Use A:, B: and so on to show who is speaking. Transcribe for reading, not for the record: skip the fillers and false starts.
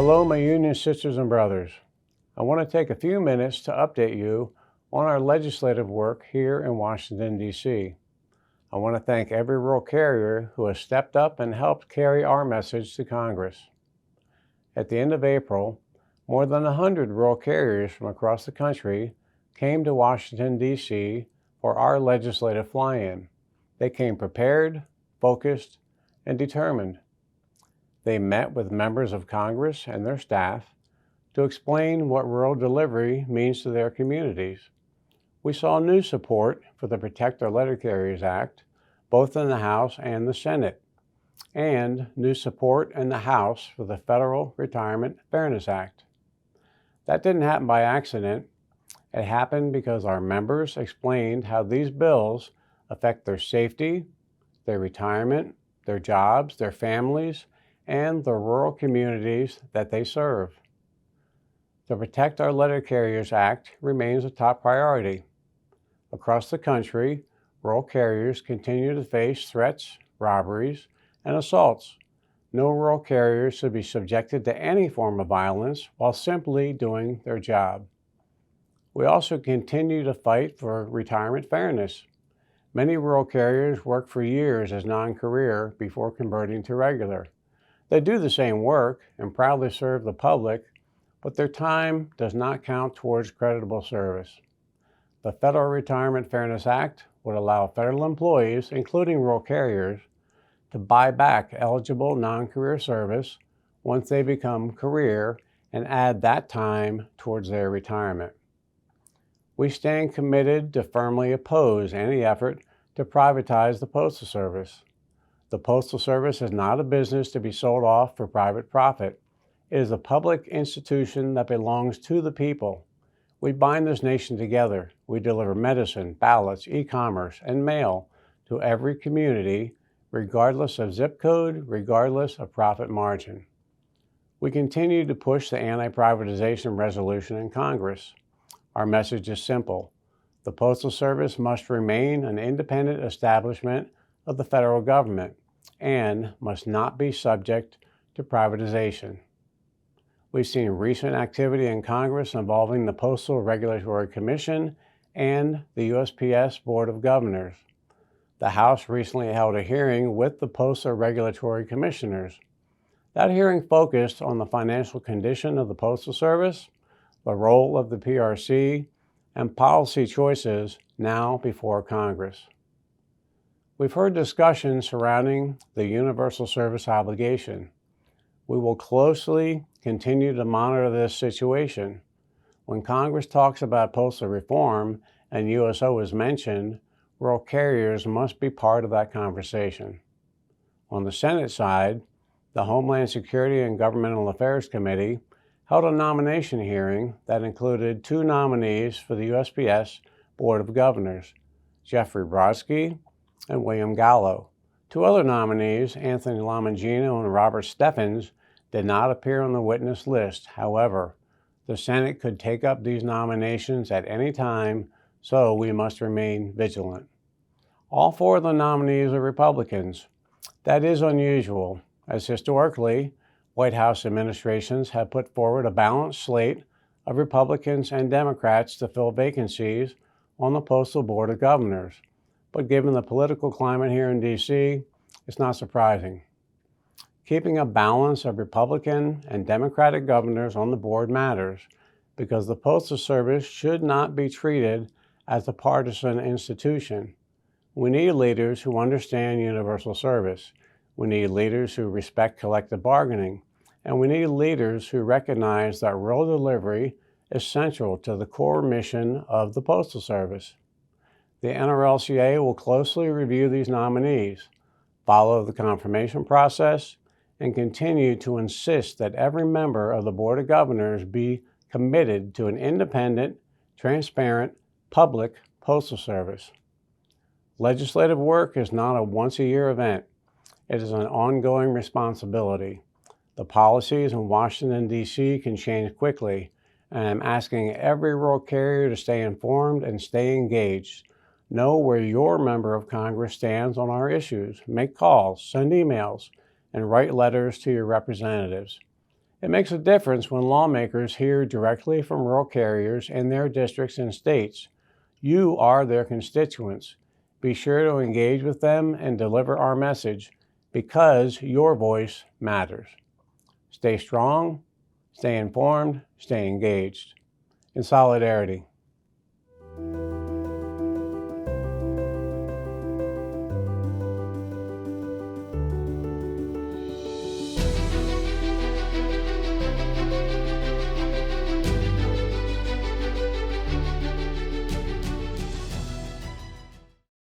A: Hello, my union sisters and brothers. I want to take a few minutes to update you on our legislative work here in Washington, D.C. I want to thank every rural carrier who has stepped up and helped carry our message to Congress. At the end of April, more than 100 rural carriers from across the country came to Washington, D.C. for our legislative fly-in. They came prepared, focused, and determined. They met with members of Congress and their staff to explain what rural delivery means to their communities. We saw new support for the Protect Our Letter Carriers Act, both in the House and the Senate, and new support in the House for the Federal Retirement Fairness Act. That didn't happen by accident. It happened because our members explained how these bills affect their safety, their retirement, their jobs, their families, and the rural communities that they serve. The Protect Our Letter Carriers Act remains a top priority. Across the country, rural carriers continue to face threats, robberies, and assaults. No rural carriers should be subjected to any form of violence while simply doing their job. We also continue to fight for retirement fairness. Many rural carriers work for years as non-career before converting to regular. They do the same work and proudly serve the public, but their time does not count towards creditable service. The Federal Retirement Fairness Act would allow federal employees, including rural carriers, to buy back eligible non-career service once they become career and add that time towards their retirement. We stand committed to firmly oppose any effort to privatize the Postal Service. The Postal Service is not a business to be sold off for private profit. It is a public institution that belongs to the people. We bind this nation together. We deliver medicine, ballots, e-commerce, and mail to every community, regardless of zip code, regardless of profit margin. We continue to push the anti-privatization resolution in Congress. Our message is simple. The Postal Service must remain an independent establishment of the federal government and must not be subject to privatization. We've seen recent activity in Congress involving the Postal Regulatory Commission and the USPS Board of Governors. The House recently held a hearing with the Postal Regulatory Commissioners. That hearing focused on the financial condition of the Postal Service, the role of the PRC, and policy choices now before Congress. We've heard discussion surrounding the universal service obligation. We will closely continue to monitor this situation. When Congress talks about postal reform and USO is mentioned, rural carriers must be part of that conversation. On the Senate side, the Homeland Security and Governmental Affairs Committee held a nomination hearing that included 2 nominees for the USPS Board of Governors, Jeffrey Brodsky and William Gallo. 2 other nominees, Anthony Lamangino and Robert Steffens, did not appear on the witness list. However, the Senate could take up these nominations at any time, so we must remain vigilant. All 4 of the nominees are Republicans. That is unusual, as historically, White House administrations have put forward a balanced slate of Republicans and Democrats to fill vacancies on the Postal Board of Governors. But given the political climate here in D.C., it's not surprising. Keeping a balance of Republican and Democratic governors on the board matters because the Postal Service should not be treated as a partisan institution. We need leaders who understand universal service. We need leaders who respect collective bargaining. And we need leaders who recognize that rural delivery is central to the core mission of the Postal Service. The NRLCA will closely review these nominees, follow the confirmation process, and continue to insist that every member of the Board of Governors be committed to an independent, transparent, public postal service. Legislative work is not a once-a-year event. It is an ongoing responsibility. The policies in Washington, D.C. can change quickly, and I'm asking every rural carrier to stay informed and stay engaged. Know where your member of Congress stands on our issues. Make calls, send emails, and write letters to your representatives. It makes a difference when lawmakers hear directly from rural carriers in their districts and states. You are their constituents. Be sure to engage with them and deliver our message because your voice matters. Stay strong, stay informed, stay engaged. In solidarity.